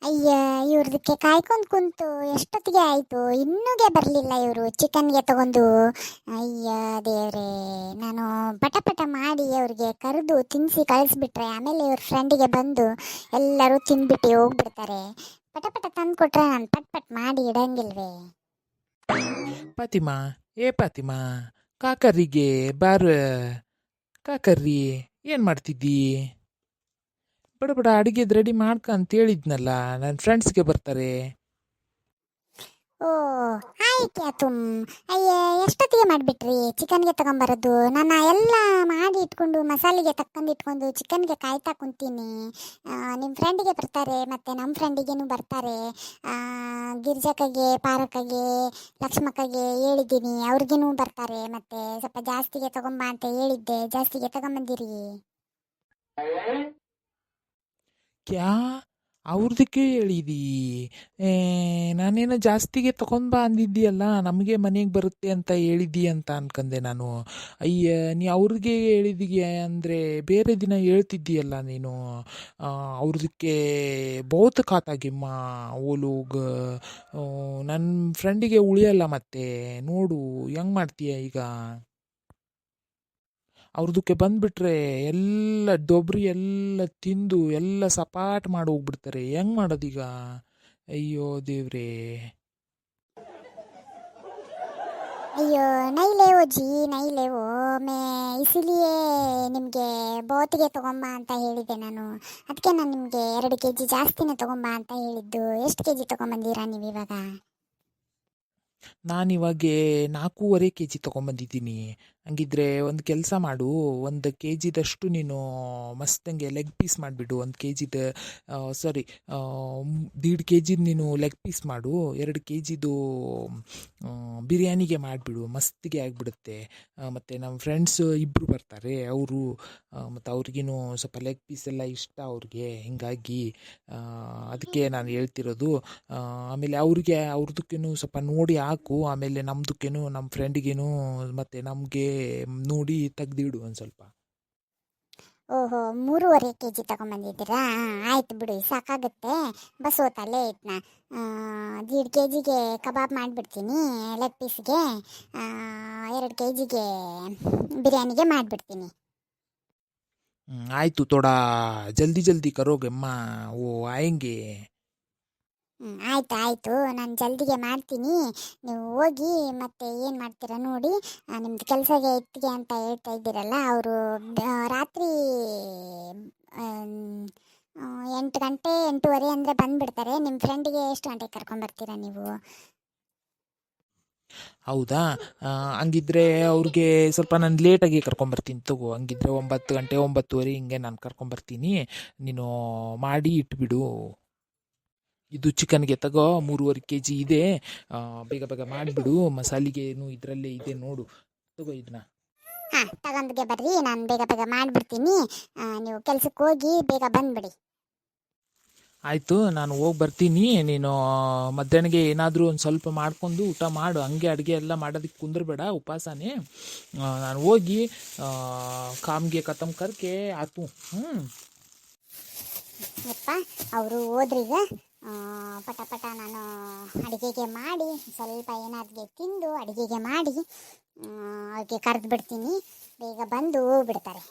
ಅಯ್ಯ, ಇವ್ರದಕ್ಕೆ ಕಾಯ್ಕೊಂಡು ಕುಂತು ಎಷ್ಟೊತ್ತಿಗೆ ಆಯಿತು, ಇನ್ನೂಗೆ ಬರಲಿಲ್ಲ ಇವರು ಚಿಕನ್ಗೆ ತಗೊಂಡು. ಅಯ್ಯ ದೇವ್ರೇ, ನಾನು ಪಟ ಪಟ ಮಾಡಿ ಅವ್ರಿಗೆ ಕರೆದು ತಿನ್ನಿಸಿ ಕಳಿಸ್ಬಿಟ್ರೆ ಆಮೇಲೆ ಇವ್ರ ಫ್ರೆಂಡಿಗೆ ಬಂದು ಎಲ್ಲರೂ ತಿಂದ್ಬಿಟ್ಟು ಹೋಗ್ಬಿಡ್ತಾರೆ. ಪಟ ಪಟ ತಂದು ಕೊಟ್ರೆ ನಾನು ಪಟ್ ಪಟ್ ಮಾಡಿ ಇಡಂಗಿಲ್ವೇ? ಪಾತಿಮಾ, ಏ ಪಾತಿಮಾ, ಕಾಕರ್ರಿಗೆ ಬಾರ. ಕಾಕರ್ರಿ, ಏನು ಮಾಡ್ತಿದ್ದಿ? ಬಡ ಬಡ ಅಡುಗೆದು ರೆಡಿ ಮಾಡ್ಕ ಅಂತ ಹೇಳಿದ್ನಲ್ಲ, ನನ್ನ ಫ್ರೆಂಡ್ಸ್ಗೆ ಬರ್ತಾರೆ. ಓ, ಆಯ್ಕೆ ತುಮ್. ಅಯ್ಯ, ಎಷ್ಟೊತ್ತಿಗೆ ಮಾಡಿಬಿಟ್ರಿ ಚಿಕನ್ಗೆ ತಗೊಂಬರೋದು? ನಾನು ಎಲ್ಲ ಮಾಡಿ ಇಟ್ಕೊಂಡು ಮಸಾಲೆಗೆ ತಕ್ಕಂದು ಇಟ್ಕೊಂಡು ಚಿಕನ್ಗೆ ಕಾಯ್ತಾ ಕುಂತೀನಿ. ನಿಮ್ಮ ಫ್ರೆಂಡಿಗೆ ಬರ್ತಾರೆ, ಮತ್ತು ನಮ್ಮ ಫ್ರೆಂಡಿಗೇನು ಬರ್ತಾರೆ. ಗಿರ್ಜಕ್ಕಗೆ, ಪಾರಕ್ಕಗೆ, ಲಕ್ಷ್ಮಕ್ಕಗೆ ಹೇಳಿದ್ದೀನಿ, ಅವ್ರಿಗೇನು ಬರ್ತಾರೆ. ಮತ್ತು ಸ್ವಲ್ಪ ಜಾಸ್ತಿಗೆ ತಗೊಂಬ ಅಂತ ಹೇಳಿದ್ದೆ, ಜಾಸ್ತಿಗೆ ತಗೊಂಬಂದಿರಿ. ಕ್ಯಾ ಅವ್ರದಕ್ಕೆ ಹೇಳಿದಿ? ನಾನೇನೋ ಜಾಸ್ತಿಗೆ ತಗೊಂಡ್ಬಾ ಅಂದಿದ್ದೀಯಲ್ಲ, ನಮಗೆ ಮನೆಗೆ ಬರುತ್ತೆ ಅಂತ ಹೇಳಿದ್ದಿ ಅಂತ ಅನ್ಕಂದೆ ನಾನು. ಅಯ್ಯ, ನೀ ಅವ್ರಿಗೆ ಹೇಳಿದೀಯ ಅಂದರೆ ಬೇರೆ ದಿನ ಹೇಳ್ತಿದ್ದೀಯಲ್ಲ ನೀನು. ಅವ್ರದಕ್ಕೆ ಬಹುತ್ ಖಾತಾಗಿಮ್ಮ ಓಲೋಗ. ನನ್ನ ಫ್ರೆಂಡಿಗೆ ಉಳಿಯಲ್ಲ ಮತ್ತೆ. ನೋಡು ಹೆಂಗೆ ಮಾಡ್ತೀಯ ಈಗ. ಅವ್ರದಕ್ಕೆ ಬಂದ್ಬಿಟ್ರೆ ಎಲ್ಲ ಡೊಬ್ರಿ ಎಲ್ಲ ತಿಂದು ಎಲ್ಲ ಸಪಾಟ್ ಮಾಡಿ ಹೋಗ್ಬಿಡ್ತಾರೆ. ಹೆಂಗ್ ಮಾಡೋದೀಗ? ಅಯ್ಯೋ ದೇವ್ರೇ. अयो नहीं लेवो जी, नहीं लेवो. मैं इसीलिए ನಿಮಗೆ ಬೋತಿಗೆ ತಗೊಂಬಾ ಅಂತ ಹೇಳಿದೆ ನಾನು. ಅದಕ್ಕೆ ನಾನು ನಿಮಗೆ 2 ಕೆಜಿ ಜಾಸ್ತಿನೇ ತಗೊಂಬಾ ಅಂತ ಹೇಳಿದ್ದು. ಎಷ್ಟು ಕೆಜಿ ತಗೊಂಬಂದಿರಾ ನೀವು ಇವಾಗ? ನಾನಿವಾಗ 4.5 kg ತೊಗೊಂಬಂದಿದ್ದೀನಿ. ಹಂಗಿದ್ರೆ ಒಂದು ಕೆಲಸ ಮಾಡು, 1 kgದಷ್ಟು ನೀನು ಮಸ್ತಂಗೆ ಲೆಗ್ ಪೀಸ್ ಮಾಡಿಬಿಡು. 1 kgದ ಸಾರಿ 1.5 kg ನೀನು ಲೆಗ್ ಪೀಸ್ ಮಾಡು. 2 kgದು ಬಿರಿಯಾನಿಗೆ ಮಾಡಿಬಿಡು, ಮಸ್ತಿಗೆ ಆಗಿಬಿಡುತ್ತೆ. ಮತ್ತು ನಮ್ಮ ಫ್ರೆಂಡ್ಸ್ ಇಬ್ಬರು ಬರ್ತಾರೆ, ಅವರು ಮತ್ತು ಅವ್ರಿಗೇನು ಸ್ವಲ್ಪ ಲೆಗ್ ಪೀಸ್ ಎಲ್ಲ ಇಷ್ಟ ಅವ್ರಿಗೆ. ಹಿಂಗಾಗಿ ಅದಕ್ಕೆ ನಾನು ಹೇಳ್ತಿರೋದು. ಆಮೇಲೆ ಅವ್ರದಕ್ಕೇನು ಸ್ವಲ್ಪ ನೋಡಿ ಹಾಕು. ಆಮೇಲೆ ನಮ್ದಕ್ಕೇನು ನಮ್ಮ ಫ್ರೆಂಡಿಗೇನು ಮತ್ತು ನಮಗೆ ನೋಡಿ ತೆಗ್ದಿಡು ಒಂದು ಸ್ವಲ್ಪ. ಓಹೋ, 3.5 ಕೆಜಿ ತಗೊಂಬಂದಿದ್ದೀರಾ? ಆಯ್ತು ಬಿಡಿ, ಸಾಕಾಗುತ್ತೆ. ಬಸ್ ಹೋತಲ್ಲೇ ಐತ್ನ. 1.5 ಕೆಜಿಗೆ ಕಬಾಬ್ ಮಾಡಿಬಿಡ್ತೀನಿ, ಲೆಗ್ ಪೀಸ್ಗೆ. 2 ಕೆಜಿಗೆ ಬಿರಿಯಾನಿಗೆ ಮಾಡಿಬಿಡ್ತೀನಿ. ಆಯಿತು, ಥೋಡಾ ಜಲ್ದಿ ಜಲ್ದಿ ಕರೋಗೆ ಅಮ್ಮ. ಓ ಆಯಂಗೆ. ಆಯ್ತು ಆಯಿತು, ನಾನು ಜಲ್ದಿಗೆ ಮಾಡ್ತೀನಿ. ನೀವು ಹೋಗಿ ಮತ್ತೆ ಏನು ಮಾಡ್ತೀರಾ ನೋಡಿ. ನಿಮ್ಮದು ಕೆಲಸಗೆ ಇತ್ತಿಗೆ ಅಂತ ಹೇಳ್ತಾ ಇದ್ದೀರಲ್ಲ, ಅವರು ರಾತ್ರಿ 8 ಗಂಟೆ 8:30 ಅಂದರೆ ಬಂದುಬಿಡ್ತಾರೆ. ನಿಮ್ಮ ಫ್ರೆಂಡಿಗೆ ಎಷ್ಟು ಗಂಟೆಗೆ ಕರ್ಕೊಂಬರ್ತೀರಾ ನೀವು? ಹೌದಾ? ಹಂಗಿದ್ರೆ ಅವ್ರಿಗೆ ಸ್ವಲ್ಪ ನಾನು ಲೇಟಾಗಿ ಕರ್ಕೊಂಬರ್ತೀನಿ ತಗೋ. ಹಂಗಿದ್ರೆ 9 ಗಂಟೆ 9:30 ಹಿಂಗೆ ನಾನು ಕರ್ಕೊಂಬರ್ತೀನಿ. ನೀನು ಮಾಡಿ ಇಟ್ಬಿಡು. ಇದು ಚಿಕನ್ಗೆ ತಗೋ 3.5 kg ಇದೆ. ಬೇಗ ಬೇಗ ಮಾಡಿಬಿಡು. ಮಸಾಲಿಗೇನು ಇದರಲ್ಲೇ ಇದೆ ನೋಡು, ತಗೋ ಇದನ್ನ. ಹಾಂ, ತಗೊಂಡ್ಗೆ ಬರ್ರಿ, ನಾನು ಬೇಗ ಬೇಗ ಮಾಡಿಬಿಡ್ತೀನಿ. ನೀವು ಕೆಲ್ಸಕ್ಕೆ ಹೋಗಿ ಬೇಗ ಬಂದುಬಿಡಿ. ಆಯಿತು, ನಾನು ಹೋಗಿ ಬರ್ತೀನಿ. ನೀನು ಮಧ್ಯಾಹ್ನಗೆ ಏನಾದರೂ ಒಂದು ಸ್ವಲ್ಪ ಮಾಡ್ಕೊಂಡು ಊಟ ಮಾಡು. ಹಂಗೆ ಅಡುಗೆ ಎಲ್ಲ ಮಾಡೋದಕ್ಕೆ ಕುಂದ್ರಬೇಡ, ಉಪವಾಸನೇ. ನಾನು ಹೋಗಿ ಕಾಮ್ಗೆ ಕತಮ್ ಕರ್ಕೆ ಆತು. ಯಪ್ಪ, ಅವರು ಹೋದ್ರೀಗ. ಪಟ ಪಟ ನಾನು ಅಡುಗೆಗೆ ಮಾಡಿ ಸ್ವಲ್ಪ ಏನಾದ್ಗೆ ತಿಂದು ಅಡುಗೆಗೆ ಮಾಡಿ ಅವ್ರಿಗೆ ಕರೆದು ಬಿಡ್ತೀನಿ. ಬೇಗ ಬಂದು ಹೋಗ್ಬಿಡ್ತಾರೆ.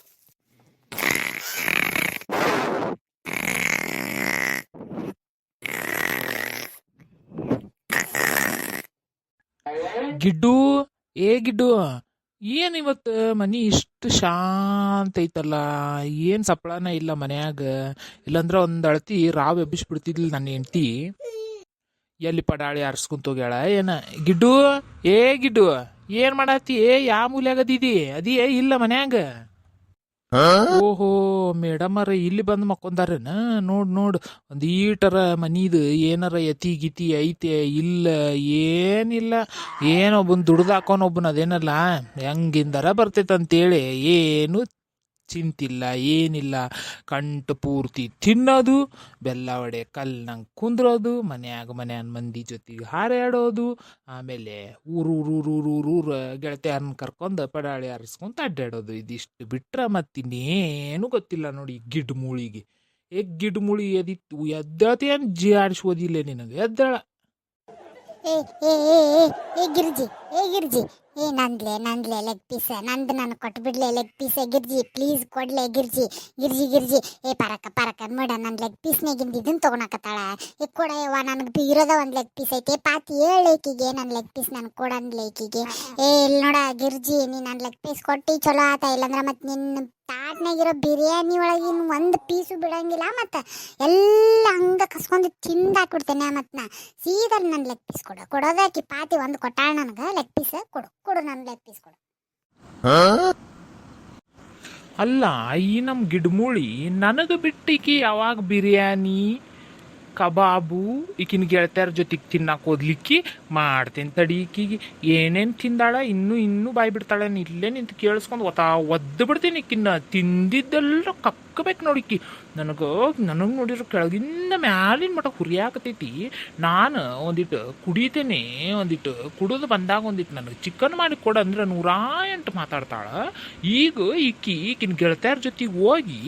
ಗಿಡ್ಡು, ಏ ಗಿಡ್ಡು, ಏನು ಇವತ್ತು ಮನೆ ಇಷ್ಟು ಶಾಂತ ಐತಲ್ಲ? ಏನು ಸಪ್ಪಳನ ಇಲ್ಲ ಮನ್ಯಾಗ. ಇಲ್ಲಾಂದ್ರೆ ಒಂದು ಅಳತಿ ರಾವ್ ಎಬ್ಬಿಸ್ಬಿಡ್ತಿದ್ಲಿ ನನ್ನ ಹೆಂಡ್ತಿ. ಎಲ್ಲಿ ಪಡಾಳಿ ಆರಿಸ್ಕೊಂತೋಗ್ಯಾಳ ಏನ? ಗಿಡ್ಡು, ಏ ಗಿಡ್ಡು, ಏನು ಮಾಡತ್ತಿ? ಯಾವ ಮೂಲ್ಯಾಗದಿದಿ? ಅದಿಯೇ ಇಲ್ಲ ಮನ್ಯಾಗ? ಓಹೋ, ಮೇಡಮರ ಇಲ್ಲಿ ಬಂದು ಮಕ್ಕೊಂದಾರೇನ? ನೋಡ್ ಒಂದು ಈಟರ ಮನೀದು ಏನಾರ ಯತಿ ಗಿತಿ ಐತೆ? ಇಲ್ಲ, ಏನಿಲ್ಲ. ಏನೊಬ್ಬನ್ ದುಡ್ದು ಹಾಕೋನೊಬ್ಬನ ಅದೇನಲ್ಲ ಹೆಂಗಿಂದರ ಬರ್ತೈತಂತೇಳಿ ಏನು ಚಿಂತಿಲ್ಲ, ಏನಿಲ್ಲ. ಕಂಟು ಪೂರ್ತಿ ತಿನ್ನೋದು, ಬೆಲ್ಲ ವಡೆ ಕಲ್ನಂಗೆ ಕುಂದ್ರೋದು, ಮನ್ಯಾನ ಮಂದಿ ಜೊತೆಗೆ ಹಾರಾಡೋದು, ಆಮೇಲೆ ಊರು ಗೆಳತಿಯರನ್ನ ಕರ್ಕೊಂಡು ಪಡಾಳಿ ಹಾರಿಸ್ಕೊಂತ ಅಡ್ಡಾಡೋದು. ಇದಿಷ್ಟು ಬಿಟ್ರೆ ಮತ್ತಿನ್ನೇನು ಗೊತ್ತಿಲ್ಲ ನೋಡಿ ಗಿಡ್ಡು ಮೂಳಿಗೆ. ಗಿಡ್ ಮುಳಿ ಎದಿತ್ತು ಎದ್ದಳತಿ ಅಂತ ಜಿಯಾಡಿಸೋದಿಲ್ಲ ನಿನಗೆ ಎದ್ದಳ. ಏ ಏ ಏ ಏ ಏ ಗಿರ್ಜಿ ನಂದ್ಲೆ ಲೆಗ್ ಪೀಸ್ ನಂದು ನಾನು ಕೊಟ್ಬಿಡ್ಲೆ leg piece Girji please ಕೊಡ್ಲೆ Girji ಏ ಪರಕ ನೋಡ ನನ್ನ ಲೆಗ್ ಪೀಸ್ನಾಗಿಂದ ಇದನ್ನ ತಗೊಳಕತ್ತಾಳ. ಈಗ ಕೊಡ ಯವ್ವ, ನನಗೆ ಇರೋದ ಒಂದು ಲೆಗ್ ಪೀಸ್ ಐತೆ ಪಾತಿ ಏಳೇಕಿಗೆ ನನ್ನ ಲೆಗ್ ಪೀಸ್ ನಾನು ಕೊಡನ್ಲೆ ಈಕಿಗೆ. ಏ ಇಲ್ಲಿ ನೋಡ ಗಿರ್ಜಿ, ನೀ ನನ್ನ ಲೆಗ್ ಪೀಸ್ ಕೊಟ್ಟು ಚಲೋ ಆತ, ಇಲ್ಲಂದ್ರೆ ಮತ್ತೆ ನಿನ್ನ ತಾಟ್ನಾಗಿರೋ ಬಿರಿಯಾನಿ ಒಳಗಿನ ಒಂದು ಪೀಸು ಬಿಡಂಗಿಲ್ಲ, ಮತ್ತು ಎಲ್ಲ ಹಂಗೆ ಕಸ್ಕೊಂಡು ತಿಂದಾಕ್ಬಿಡ್ತೇನೆ. ಮತ್ತು ನಾ ಸೀದಾ ನನ್ನ ಲೆಗ್ ಪೀಸ್ ಕೊಡೋದಾಕಿ ಪಾತಿ ಒಂದು ಕೊಟ್ಟಾಳ ನನಗೆ ಲೆಗ್ ಪೀಸ್ ಕೊಡು ನನ್ನ ಲೆಗ್ ಪೀಸ್ ಕೊಡು. ಅಲ್ಲ ಈ ನಮ್ಮ ಗಿಡ್ಮುಳಿ ನನಗೆ ಬಿಟ್ಟಿಕಿ ಯಾವಾಗ ಬಿರಿಯಾನಿ ಕಬಾಬು ಈಕಿನ ಗೆಳತಿಯರ ಜೊತೆಗೆ ತಿನ್ನಕ್ಕೆ ಓದ್ಲಿಕ್ಕಿ ಮಾಡ್ತೇನೆ ತಡಿ. ಈಕಿಗೆ ಏನೇನು ತಿಂದಾಳ ಇನ್ನೂ ಬಾಯಿ ಬಿಡ್ತಾಳೆ. ಇಲ್ಲೇ ನಿಂತು ಕೇಳಿಸ್ಕೊಂಡು ಒದ್ದು ಬಿಡ್ತೀನಿ. ಈಕಿನ್ನ ತಿಂದಿದ್ದೆಲ್ಲ ಕಕ್ಕಬೇಕು ನೋಡಿಕ್ಕಿ. ನನಗೆ ನೋಡಿರೋ ಕೆಳಗಿಂದ ಮ್ಯಾಲಿನ ಮಠ ಹುರಿಯಾಕತೈತಿ. ನಾನು ಒಂದಿಟ್ಟು ಕುಡಿತೇನೆ, ಒಂದಿಟ್ಟು ಕುಡಿದು ಬಂದಾಗ ಒಂದಿಟ್ಟು ನನಗೆ ಚಿಕನ್ ಮಾಡಿ ಕೊಡು ಅಂದ್ರೆ 108 ಮಾತಾಡ್ತಾಳ. ಈಗ ಈಕಿನ ಗೆಳತಿಯರ ಜೊತೆಗೆ ಹೋಗಿ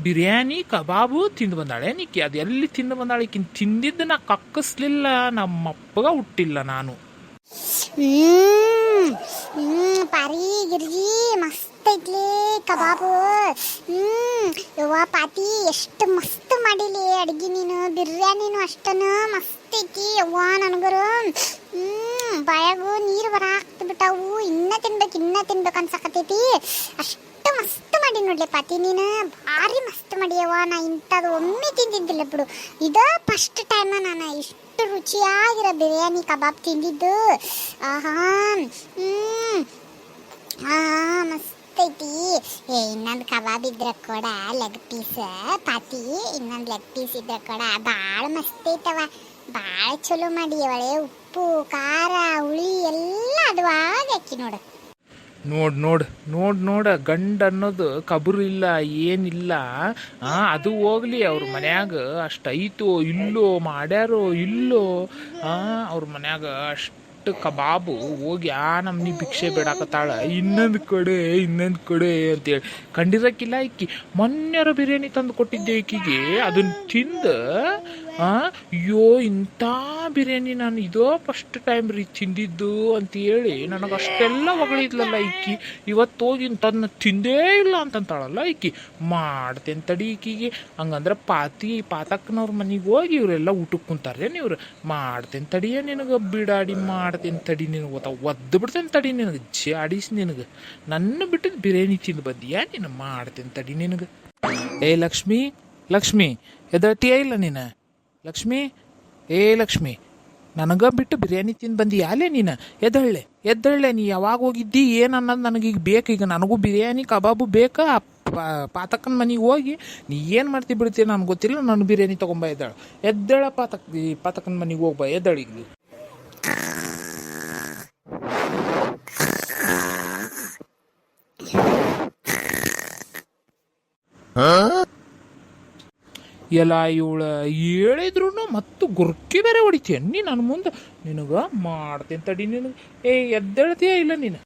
ಬಿರಿಯಾನಿ ಕಬಾಬು ತಿಂದು ಬಂದಾಳೆ. ನೀಕಿ ಅದು ಎಲ್ಲಿ ತಿಂದು ಬಂದಾಳೆ? ಈಕಿನ ತಿಂದಿದ್ದನ್ನ ಕಕ್ಕಿಸ್ಲಿಲ್ಲ, ನಮ್ಮಪ್ಪಗ ಹುಟ್ಟಿಲ್ಲ ನಾನು. ಪಾರಿ ಗಿರ್ಜಿ ಮಸ್ತ್ ಐತ್ಲಿ ಕಬಾಬು. ಯವ್ವ ಪಾತಿ ಎಷ್ಟು ಮಸ್ತ್ ಮಾಡಿಲಿ ಅಡ್ಗಿ ನೀನು, ಬಿರಿಯಾನಿನೂ ಅಷ್ಟನು ಮಸ್ತ್ ಐತಿ ಯವ್ವ. ನನಗರು ಬಾಯಾಗು ನೀರು ಬರಾಕ್ತ ಬಿಟ್ಟಾವು. ಇನ್ನ ತಿನ್ಬೇಕು ಅನ್ಸಕತೈತಿ. ಅಷ್ಟು ಮಸ್ತ್ ಮಾಡಿ ನೋಡ್ಲಿ ಪಾತಿ, ನೀನು ಭಾರಿ ಮಸ್ತ್ ಮಾಡಿಯವ್ವ. ನಾ ಇಂಥದ್ದು ಒಮ್ಮೆ ತಿಂದಿದ್ದಿಲ್ಲ ಬಿಡು, ಇದ ಫಸ್ಟ್ ಟೈಮ್ ನಾನು ಇಷ್ಟು ರುಚಿಯಾಗಿರೋ ಬಿರಿಯಾನಿ ಕಬಾಬ್ ತಿಂದಿದ್ದು. ಆಹಾ ಮಸ್ತ್ ಐತಿ. ಇನ್ನೊಂದು ಕಬಾಬ್ ಇದ್ರೆ ಕೂಡ ಲೆಗ್ ಪೀಸ್ ಪಾತಿ, ಇನ್ನೊಂದು ಲೆಗ್ ಪೀಸ್ ಇದ್ರೆ ಕೂಡ ಭಾಳ ಮಸ್ತ್ ಐತವ. ಭಾಳ ಚಲೋ ಮಾಡಿ ಅವಳೆ. ಉಪ್ಪು ಖಾರ ಹುಳಿ ಎಲ್ಲ ಅದುವಾಗ ಅಕ್ಕಿ ನೋಡು. ನೋಡ್ ಗಂಡ ಅನ್ನೋದು ಕಬರು ಇಲ್ಲ, ಏನಿಲ್ಲ. ಅದು ಹೋಗ್ಲಿ, ಅವ್ರ ಮನ್ಯಾಗ ಅಷ್ಟೈತೋ ಇಲ್ಲೋ, ಮಾಡ್ಯಾರೋ ಇಲ್ಲೋ, ಅವ್ರ ಮನ್ಯಾಗ ಅಷ್ಟು ಕಬಾಬು ಹೋಗಿ ನಮ್ನಿ ಭಿಕ್ಷೆ ಬೇಡಾಕತ್ತಾಳ. ಇನ್ನೊಂದು ಕಡೆ ಅಂತೇಳಿ ಕಂಡಿರಕ್ಕಿಲ್ಲ. ಈಕಿ ಮೊನ್ನೆರ ಬಿರಿಯಾನಿ ತಂದು ಕೊಟ್ಟಿದ್ದೆ ಈಕಿಗೆ, ಅದನ್ನ ತಿಂದು ಅಯ್ಯೋ ಇಂಥ ಬಿರಿಯಾನಿ ನಾನು ಇದೋ ಫಸ್ಟ್ ಟೈಮ್ ರೀ ತಿಂದಿದ್ದು ಅಂತೇಳಿ ನನಗೆ ಅಷ್ಟೆಲ್ಲ ಹೊಗಳಿದ್ಲಲ್ಲ ಈಕಿ. ಇವತ್ತು ಹೋಗಿ ತನ್ನ ತಿಂದೇ ಇಲ್ಲ ಅಂತಂತಾಳಲ್ಲ ಈಕಿ. ಮಾಡ್ತೇನೆ ತಡಿ ಈಕಿಗೆ. ಹಂಗಂದ್ರೆ ಪಾತಕ್ಕನವ್ರ ಮನೆಗೆ ಹೋಗಿ ಇವರೆಲ್ಲ ಊಟಕ್ಕೆ ಕುಂತಾರೆ. ಇವ್ರು ಮಾಡ್ತೇನೆ ತಡಿಯ ನಿನಗೆ ಬಿಡಾಡಿ ಮಾಡ್ತೇನೆ ತಡಿ, ನಿನಗೆ ಒದ್ದು ಬಿಡ್ತೇನೆ ತಡಿ, ನಿನಗೆ ಜಾಡಿಸಿ ನಿನಗೆ ನನ್ನ ಬಿಟ್ಟಿದ್ದು ಬಿರಿಯಾನಿ ತಿಂದು ಬಂದಿಯಾ ನೀನು. ಮಾಡ್ತೇನೆ ತಡಿ ನಿನಗೆ. ಏ ಲಕ್ಷ್ಮಿ ಎದಳ್ತೀಯ ಇಲ್ಲ ನೀನು? ಲಕ್ಷ್ಮಿ ನನಗ ಬಿಟ್ಟು ಬಿರಿಯಾನಿ ತಿಂದು ಬಂದಿ ಯಾಲೇ ನೀನು? ಎದ್ದಳ್ಳೆ ನೀ ಯಾವಾಗ ಹೋಗಿದ್ದಿ ಏನು ಅನ್ನೋದು ನನಗೀಗ ಬೇಕು. ಈಗ ನನಗೂ ಬಿರಿಯಾನಿ ಕಬಾಬು ಬೇಕಾ? ಪಾತಕ್ಕನ ಮನೆಗೆ ಹೋಗಿ ನೀ ಏನು ಮಾಡ್ತಿ ಬಿಡ್ತೀಯ ನನಗೆ ಗೊತ್ತಿಲ್ಲ, ನಾನು ಬಿರಿಯಾನಿ ತೊಗೊಂಬ. ಎದ್ದಳ ಪಾತಕ್ಕನ ಮನೆಗೆ ಹೋಗ್ಬಾ, ಎದ್ದಳಿಗೆ. ಎಲ್ಲ ಇವಳ ಹೇಳಿದ್ರು ಮತ್ತು ಗುರ್ಕಿ ಬೇರೆ ಹೊಡಿತೀಯ ನೀ ನನ್ನ ಮುಂದೆ. ನಿನಗೆ ಮಾಡ್ತೇನೆ ತಡಿ ನಿನಗೆ. ಎದ್ದೇಳ್ತೀಯ ಇಲ್ಲ ನೀನು?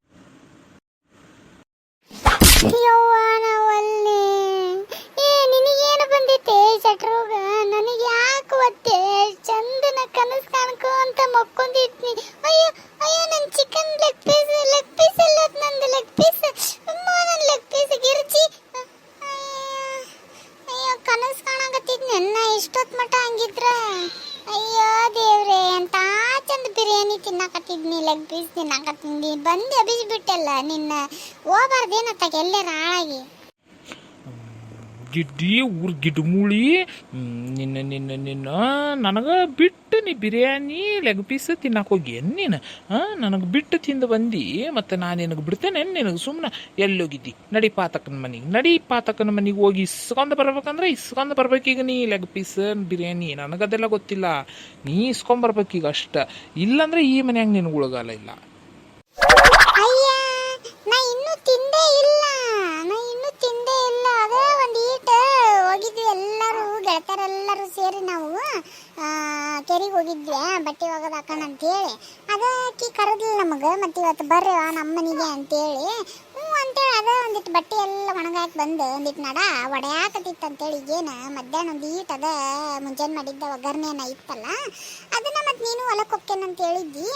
ನಿನಗೇನು ಬಂದೈತೆ ಶಟ್ರೋಗ? ನನಗೆ ಯಾಕೆ ಒತ್ತೆ ಚಂದನ ಕನಸು ಕಾಣ್ಕೋ ಅಂತ ಮಕ್ಕೊಂದಿದ್ನಿ. ಅಯ್ಯೋ ನನ್ನ ಚಿಕನ್ ಲೆಗ್ ಪೀಸ್ ಎಲ್ಲ ನಂದು ಲೆಗ್ ಪೀಸ್. ನನ್ನ ಲೆಗ್ ಪೀಸ್ ಗಿರ್ಜಿ. ಅಯ್ಯೋ ಕನಸು ಕಾಣಕತ್ತಿದ್ನಿ ನನ್ನ ಇಷ್ಟೊತ್ತು ಮಟ್ಟ ಹಂಗಿದ್ರ. ಅಯ್ಯೋ ದೇವ್ರೆ, ಅಂತ ಚಂದ ಬಿರಿಯಾನಿ ತಿನ್ನಾಕತ್ತಿದ್ನಿ, ಲೆಗ್ ಪೀಸ್ ತಿನ್ನಾಕತ್ತಿದ್ನಿ, ಬಂದು ಅಭಿಸ್ಬಿಟ್ಟಲ್ಲ ನಿನ್ನ. ಹೋಗ್ಬಾರ್ದೇನತ್ತಾಗ ಎಲ್ಲೇ ಹಾಳಾಗಿ. ಗಿಡ್ಮುಳಿ ನಿನ್ನ ನನಗೆ ಬಿಟ್ಟು ನೀ ಬಿರಿಯಾನಿ ಲೆಗ್ ಪೀಸ್ ತಿನ್ನಕ್ಕೆ ಹೋಗಿ ನೀನು. ನನಗೆ ಬಿಟ್ಟು ತಿಂದು ಬಂದು ಮತ್ತು ನಾನು ನಿನಗೆ ಬಿಡ್ತೇನೆ. ನಿನಗೆ ಸುಮ್ಮನೆ ಎಲ್ಲೋಗಿದ್ದಿ? ನಡಿ ಪಾತಕ್ಕನ ಮನೆಗೆ ಹೋಗಿ ಇಸ್ಕೊಂಡು ಬರ್ಬೇಕಂದ್ರೆ ಇಸ್ಕೊಂಡು ಬರ್ಬೇಕೀಗ ನೀ ಲೆಗ್ ಪೀಸ್ ಬಿರಿಯಾನಿ. ನನಗದೆಲ್ಲ ಗೊತ್ತಿಲ್ಲ, ನೀ ಇಸ್ಕೊಂಬರ್ಬೇಕೀಗ ಅಷ್ಟ. ಇಲ್ಲಾಂದ್ರೆ ಈ ಮನ್ಯಾಗ ನಿನಗೆ ಉಳಗಾಲ ಇಲ್ಲ. ನಾ ಇನ್ನೂ ತಿಂದೇ ಇಲ್ಲ. ಅದೇ ಒಂದು ಈಟ ಹೋಗಿದ್ವಿ ಎಲ್ಲರೂ, ಗೆಳತರೆಲ್ಲರೂ ಸೇರಿ ನಾವು ಕೆರೆಗೆ ಹೋಗಿದ್ವಿ ಬಟ್ಟೆ ಒಗದು ಹಾಕೋಣ ಅಂತೇಳಿ. ಅದಕ್ಕೆ ಕರೆದಿಲ್ಲ ನಮಗೆ. ಮತ್ತು ಇವತ್ತು ಬರ್ರಿ ನಮ್ಮ ಮನೆಗೆ ಅಂತೇಳಿ ಅಂತೇಳಿ ಅದ ಒಂದಿಟ್ಟು ಬಟ್ಟೆ ಎಲ್ಲ ಒಣಗಾಕಿ ಬಂದು ಒಂದಿಟ್ಟು ನಡ ಒಡೆಯಾಕತಿತ್ತು ಅಂತೇಳಿ ಏನು ಮಧ್ಯಾಹ್ನ ಒಂದು ಈಟ್ ಅದ ಮುಂಜಾನೆ ಮಾಡಿದ್ದ ಒಗ್ಗರಣೆನ ಇತ್ತಲ್ಲ ಅದನ್ನ ಮತ್ತೆ ನೀನು ಹೊಲಕ್ಕೆ ಹೊಕ್ಕೇನಂತ ಹೇಳಿದ್ದಿ.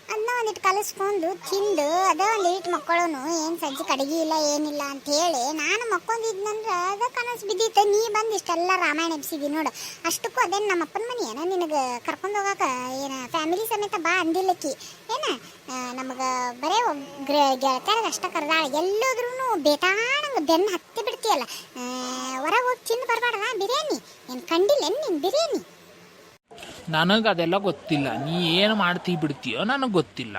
ಅದನ್ನ ಒಂದಿಟ್ಟು ಕಲಿಸ್ಕೊಂಡು ತಿಂದು ಅದ ಒಂದು ಈಟ್ ಮಕ್ಕಳನು ಏನು ಸಂಜೆ ಅಡಿಗೆ ಇಲ್ಲ ಏನಿಲ್ಲ ಅಂತ ಹೇಳಿ ನಾನು ಮಕ್ಕೊಂದಿದ್ನಂದ್ರೆ ಅದ ಕನಸು ಬಿದ್ದಿತ್ತು. ನೀ ಬಂದು ಇಷ್ಟೆಲ್ಲ ರಾಮಾಯಣ ಎಬ್ಸಿದಿ ನೋಡು. ಅಷ್ಟಕ್ಕೂ ಅದೇನು ನಮ್ಮ ಅಪ್ಪನ ಮನೆ ಏನ ನಿನಗೆ ಕರ್ಕೊಂಡು ಹೋಗಾಕ ಏನು ಫ್ಯಾಮಿಲಿ ಸಮೇತ ಬಾ ಅಂದಿಲ್ಲಕ್ಕಿ ಏನ ನಮಗೆ ಬರೇ ಗೆಳತಿಯರಿಗೆ ಅಷ್ಟ ಕರೆದಾಳ. ಎಲ್ಲೋದ್ರೂ ಬೇತಾಣಂಗೆ ಬೆನ್ನು ಹತ್ತಿ ಬಿಡ್ತೀಯಲ್ಲ. ಹೊರಗೆ ಹೋಗಿ ತಿಂದು ಬರಬಾರ್ದ ಬಿರಿಯಾನಿ? ಏನು ಕಂಡಿಲ್ಲ ನೀನು ಬಿರಿಯಾನಿ? ನನಗೆ ಅದೆಲ್ಲ ಗೊತ್ತಿಲ್ಲ. ನೀ ಏನು ಮಾಡ್ತೀ ಬಿಡ್ತೀಯೋ ನನಗೆ ಗೊತ್ತಿಲ್ಲ.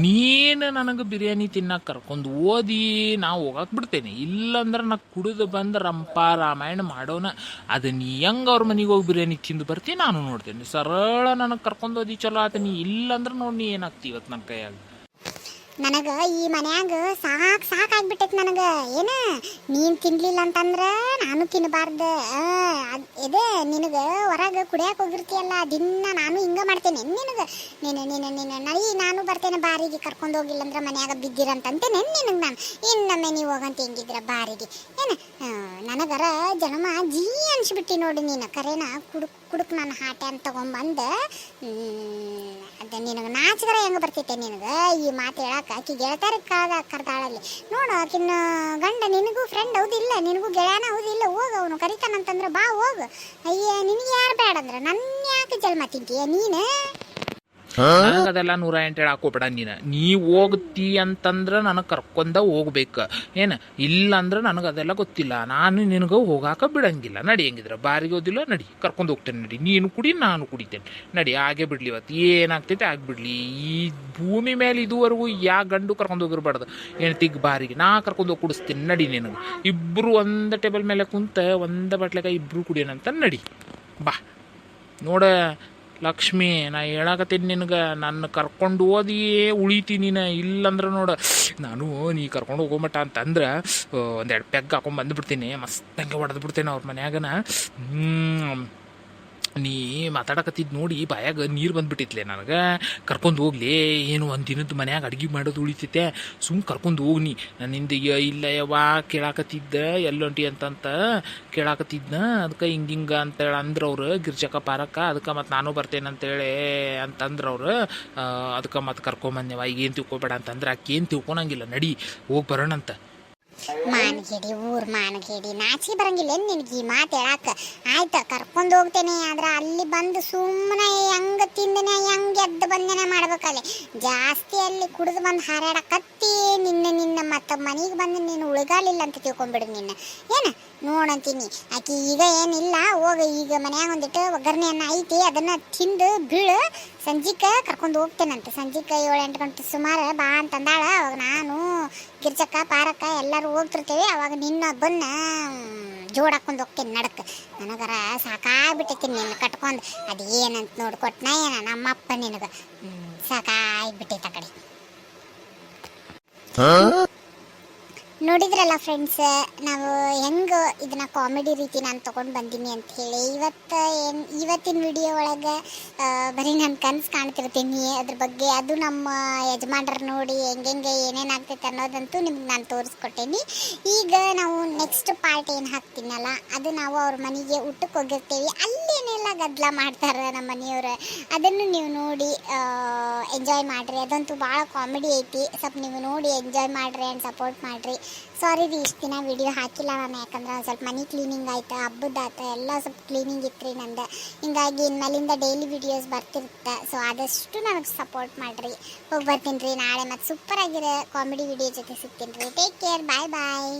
ನೀನು ನನಗೆ ಬಿರಿಯಾನಿ ತಿನ್ನಕ್ಕೆ ಕರ್ಕೊಂಡು ಓದಿ ನಾವು ಹೋಗಕ್ಕೆ ಬಿಡ್ತೇನೆ. ಇಲ್ಲಂದ್ರೆ ನಾ ಕುಡಿದು ಬಂದು ರಂಪ ರಾಮಾಯಣ ಮಾಡೋಣ. ಅದು ನೀ ಹೆಂಗೆ ಅವ್ರ ಮನೆಗೆ ಹೋಗಿ ಬಿರಿಯಾನಿ ತಿಂದು ಬರ್ತೀನಿ ನಾನು ನೋಡ್ತೇನೆ. ಸರಳ ನನಗೆ ಕರ್ಕೊಂಡು ಓದಿ ಚಲೋ ಆತ. ನೀ ಇಲ್ಲಂದ್ರೆ ನೋಡಿ ನೀ ಏನಾಗ್ತಿ ಇವತ್ತು ನನ್ನ ಕೈಯಾಗ. ನನಗೆ ಈ ಮನ್ಯಾಗ ಸಾಕಾಗ್ಬಿಟ್ಟೈತೆ ನನಗೆ. ಏನು ನೀನು ತಿನ್ಲಿಲ್ಲ ಅಂತಂದ್ರೆ ನಾನು ತಿನ್ನಬಾರ್ದು. ಇದೆ ನಿನಗೆ ಹೊರಗೆ ಕುಡಿಯಕ್ಕೆ ಹೋಗಿರ್ತೀಯಲ್ಲ ದಿನ ನಾನು ಹಿಂಗೆ ಮಾಡ್ತೇನೆ ನಿನಗೆ. ನೀನು ನಡಿ ನಾನು ಬರ್ತೇನೆ ಬಾರಿಗೆ. ಕರ್ಕೊಂಡು ಹೋಗಿಲ್ಲ ಅಂದ್ರೆ ಮನ್ಯಾಗ ಬಿದ್ದಿರಂತಂತೇನೆ ನಿನಗೆ ನಾನು. ಇನ್ನೊಮ್ಮೆ ನೀವು ಹೋಗಂತ ಹೆಂಗಿದ್ರ ಬಾರಿಗೆ ಏನು ನನಗರ ಜನ್ಮ ಜೀ ಅನ್ಸ್ಬಿಟ್ಟು ನೋಡಿ. ನೀನು ಕರೇನ ಕುಡುಕ್ ನನ್ನ ಹಾಟೆ ಅಂತ ತಗೊಂಬಂದು ಅದ ನಿನಗೆ ನಾಚಿಗರ ಹೆಂಗೆ ಬರ್ತೈತೆ ನಿನಗೆ ಈ ಮಾತು ಹೇಳಕ್ಕೆ. ಆಕಿ ಗೆಳತಾರ ಕರ್ದಾಳಲ್ಲಿ ನೋಡು. ಆಕಿನ ಗಂಡ ನಿನಗೂ ಫ್ರೆಂಡ್ ಹೌದಿಲ್ಲ, ನಿನಗೂ ಗೆಳೆಯನ ಹೌದಿಲ್ಲ. ಹೋಗು, ಅವನು ಕರಿತಾನಂತಂದ್ರೆ ಬಾ ಹೋಗು. ಅಯ್ಯ ನಿನಗೆ ಯಾರು ಬೇಡ ಅಂದ್ರೆ ನನ್ನ ಯಾಕೆ ಜನ್ಮ ತಿಂತೀಯ ನೀನು? ಅದೆಲ್ಲ 108 ಹೇಳಾಕೋಬೇಡ ನೀನು. ನೀ ಹೋಗ್ತಿ ಅಂತಂದ್ರೆ ನನಗೆ ಕರ್ಕೊಂಡ ಹೋಗ್ಬೇಕು ಏನು. ಇಲ್ಲ ಅಂದ್ರೆ ನನಗೆ ಅದೆಲ್ಲ ಗೊತ್ತಿಲ್ಲ. ನಾನು ನಿನಗೆ ಹೋಗಾಕ ಬಿಡಂಗಿಲ್ಲ. ನಡಿ ಹೆಂಗಿದ್ರೆ ಬಾರಿಗೆ ಓದಿಲ್ಲ ನಡಿ ಕರ್ಕೊಂಡು ಹೋಗ್ತೇನೆ. ನಡಿ ನೀನು ಕುಡಿ ನಾನು ಕುಡಿತೇನೆ. ನಡಿ ಹಾಗೆ ಬಿಡ್ಲಿ. ಇವತ್ತು ಏನಾಗ್ತೈತೆ ಆಗ್ಬಿಡ್ಲಿ. ಈ ಭೂಮಿ ಮೇಲೆ ಇದುವರೆಗೂ ಯಾ ಗಂಡು ಕರ್ಕೊಂಡು ಹೋಗಿರ್ಬಾರ್ದು ಹೆಣ್ತಿಗೆ ಬಾರಿಗೆ. ನಾ ಕರ್ಕೊಂಡು ಹೋಗಿ ಕುಡಿಸ್ತೀನಿ. ನಡಿ ನಿನಗೆ ಇಬ್ಬರು ಒಂದು ಟೇಬಲ್ ಮೇಲೆ ಕುಂತ ಒಂದು ಬಟ್ಲೆಗ ಇಬ್ಬರು ಕುಡಿಯೋಣಂತ ನಡಿ ಬಾ. ನೋಡ ಲಕ್ಷ್ಮಿ, ನಾ ಹೇಳಾಕತ್ತೀನಿ ನಿನಗೆ, ನನ್ನ ಕರ್ಕೊಂಡು ಓದಿ ಉಳಿತಿ ನೀನು. ಇಲ್ಲಂದ್ರೆ ನೋಡು ನಾನು ನೀ ಕರ್ಕೊಂಡು ಹೋಗೋಮಟ ಅಂತಂದ್ರೆ ಒಂದೆರಡು ಪೆಗ್ ಹಾಕೊಂಡು ಬಂದುಬಿಡ್ತೀನಿ. ಮಸ್ತಂಗೆ ಹೊಡೆದು ಬಿಡ್ತೇನೆ ಅವ್ರ ಮನ್ಯಾಗನ. ನೀ ಮಾತಾಡಕತ್ತಿದ್ದು ನೋಡಿ ಬಾಯಾಗ ನೀರು ಬಂದುಬಿಟ್ಟಿತ್ಲೆ ನನಗೆ. ಕರ್ಕೊಂಡು ಹೋಗ್ಲಿ ಏನು ಒಂದು ದಿನದ ಮನ್ಯಾಗ ಅಡುಗೆ ಮಾಡೋದು ಉಳಿತೈತೆ. ಸುಮ್ಮ ಕರ್ಕೊಂಡು ಹೋಗ್ನಿ. ನನ್ನಿಂದ ಇಲ್ಲ ಯವ್ವ ಕೇಳಾಕತ್ತಿದ್ದ ಎಲ್ಲೊಂಟಿ ಅಂತಂತ ಕೇಳಾಕತ್ತಿದ್ನ. ಅದಕ್ಕೆ ಹಿಂಗೆ ಅಂತೇಳಿ ಅಂದ್ರವ್ರು ಗಿರ್ಜಕ್ಕ ಪಾರಕ್ಕ. ಅದಕ್ಕೆ ಮತ್ತು ನಾನು ಬರ್ತೇನೆ ಅಂತೇಳಿ ಅಂತಂದ್ರವ್ರು. ಅದಕ್ಕೆ ಮತ್ತು ಕರ್ಕೊಂಬಂದೇವ. ಈಗ ಏನು ತಿಳ್ಕೊಬೇಡ ಅಂತಂದ್ರೆ ಆಕೆ ಏನು ತಿಳ್ಕೊಳಂಗಿಲ್ಲ. ನಡಿ ಹೋಗಿ ಬರೋಣಂತ. ಮಾನಗೇಡಿ ಊರ್ ಮಾನಗೇಡಿ ನಾಚಿ ಬರಂಗಿಲ್ಲ ಏನು ನಿನಗೆ ಈ ಮಾತು ಹೇಳಾಕ? ಆಯ್ತು ಕರ್ಕೊಂಡು ಹೋಗ್ತೇನೆ. ಆದ್ರೆ ಅಲ್ಲಿ ಬಂದು ಸುಮ್ಮನೆ ಹೆಂಗೆ ತಿಂದನೆ ಹೆಂಗೆ ಎದ್ದು ಬಂದನೆ ಮಾಡ್ಬೇಕಲ್ಲಿ. ಜಾಸ್ತಿ ಅಲ್ಲಿ ಕುಡಿದು ಬಂದು ಹಾರಾಡಕತ್ತಿ ನಿನ್ನ ಮತ್ತು ಮನೆಗೆ ಬಂದು ನೀನು ಉಳಿಗಾಲಿಲ್ಲ ಅಂತ ತಿಳ್ಕೊಂಬಿಡು ನಿನ್ನ. ಏನು ನೋಡಂತೀನಿ ಆಕಿ ಈಗ ಏನಿಲ್ಲ. ಹೋಗ ಈಗ ಮನ್ಯಾಗ ಒಂದಿಟ್ಟು ಒಗ್ಗರಣೆಯನ್ನು ಐತಿ ಅದನ್ನು ತಿಂದು ಬೀಳು. ಸಂಜಿಕೆ ಕರ್ಕೊಂಡು ಹೋಗ್ತೇನಂತೆ. ಸಂಜಿಕೆ 7-8 ಗಂಟೆ ಸುಮಾರು ಬಾ ಅಂತಂದಾಳ. ಅವಾಗ ನಾನು ಗಿರ್ಜಕ್ಕ ಪಾರಕ್ಕ ಎಲ್ಲರೂ ಹೋಗ್ತಿರ್ತೇವೆ. ಅವಾಗ ನಿನ್ನೊಬ್ಬನ್ನ ಜೋಡಾಕೊಂಡು ಹೋಗ್ತೇನೆ ನಡಕ್ಕೆ. ನನಗರ ಸಾಕಾಗ್ಬಿಟ್ಟೈತಿ ನಿನ್ನ ಕಟ್ಕೊಂಡು. ಅದು ಏನಂತ ನೋಡ್ಕೊಟ್ನ ಏನ ನಮ್ಮಪ್ಪ ನಿನಗೆ ಸಾಕಾಗ್ಬಿಟ್ಟೈತೆ ಆ ಕಡೆ. ನೋಡಿದ್ರಲ್ಲ ಫ್ರೆಂಡ್ಸ್, ನಾವು ಹೆಂಗೆ ಇದನ್ನ ಕಾಮಿಡಿ ರೀತಿ ನಾನು ತೊಗೊಂಡು ಬಂದೀನಿ ಅಂತ ಹೇಳಿ. ಇವತ್ತಿನ ವಿಡಿಯೋ ಒಳಗೆ ಬರೀ ನಾನು ಕನಸು ಕಾಣ್ತಿರ್ತೀನಿ ಅದ್ರ ಬಗ್ಗೆ. ಅದು ನಮ್ಮ ಯಜಮಾನ್ರು ನೋಡಿ ಹೆಂಗೆ ಏನೇನಾಗ್ತೈತೆ ಅನ್ನೋದಂತೂ ನಿಮ್ಗೆ ನಾನು ತೋರಿಸ್ಕೊಟ್ಟೇನಿ. ಈಗ ನಾವು ನೆಕ್ಸ್ಟ್ ಪಾರ್ಟ್ ಏನು ಹಾಕ್ತೀನಲ್ಲ ಅದು ನಾವು ಅವ್ರ ಮನೆಗೆ ಊಟಕ್ಕೆ ಹೋಗಿರ್ತೀವಿ. ಅಲ್ಲೇನೆಲ್ಲ ಗದ್ದಲ ಮಾಡ್ತಾರೆ ನಮ್ಮ ಮನೆಯವರು. ಅದನ್ನು ನೀವು ನೋಡಿ ಎಂಜಾಯ್ ಮಾಡಿರಿ. ಅದಂತೂ ಭಾಳ ಕಾಮಿಡಿ ಐತಿ. ಸ್ವಲ್ಪ ನೀವು ನೋಡಿ ಎಂಜಾಯ್ ಮಾಡಿರಿ ಆ್ಯಂಡ್ ಸಪೋರ್ಟ್ ಮಾಡಿರಿ. ಸಾರಿ ರೀ ಇಷ್ಟು ದಿನ ವಿಡಿಯೋ ಹಾಕಿಲ್ಲ ನಾನು. ಯಾಕಂದ್ರೆ ಸ್ವಲ್ಪ ಮನೆ ಕ್ಲೀನಿಂಗ್ ಆಯ್ತು, ಹಬ್ಬದಾಯ್ತು, ಎಲ್ಲ ಸ್ವಲ್ಪ ಕ್ಲೀನಿಂಗ್ ಇತ್ತು ರೀ ನಂದು. ಹಿಂಗಾಗಿ ಇನ್ಮೇಲಿಂದ ಡೈಲಿ ವಿಡಿಯೋಸ್ ಬರ್ತಿರುತ್ತೆ. ಸೊ ಆದಷ್ಟು ನನಗೆ ಸಪೋರ್ಟ್ ಮಾಡಿರಿ. ಹೋಗಿ ಬರ್ತೀನಿ ರೀ ನಾಳೆ ಮತ್ತು ಸೂಪರ್ ಆಗಿರೋ ಕಾಮಿಡಿ ವಿಡಿಯೋ ಜೊತೆ ಸಿಗ್ತೀನಿ ರೀ. ಟೇಕ್ ಕೇರ್, ಬಾಯ್ ಬಾಯ್.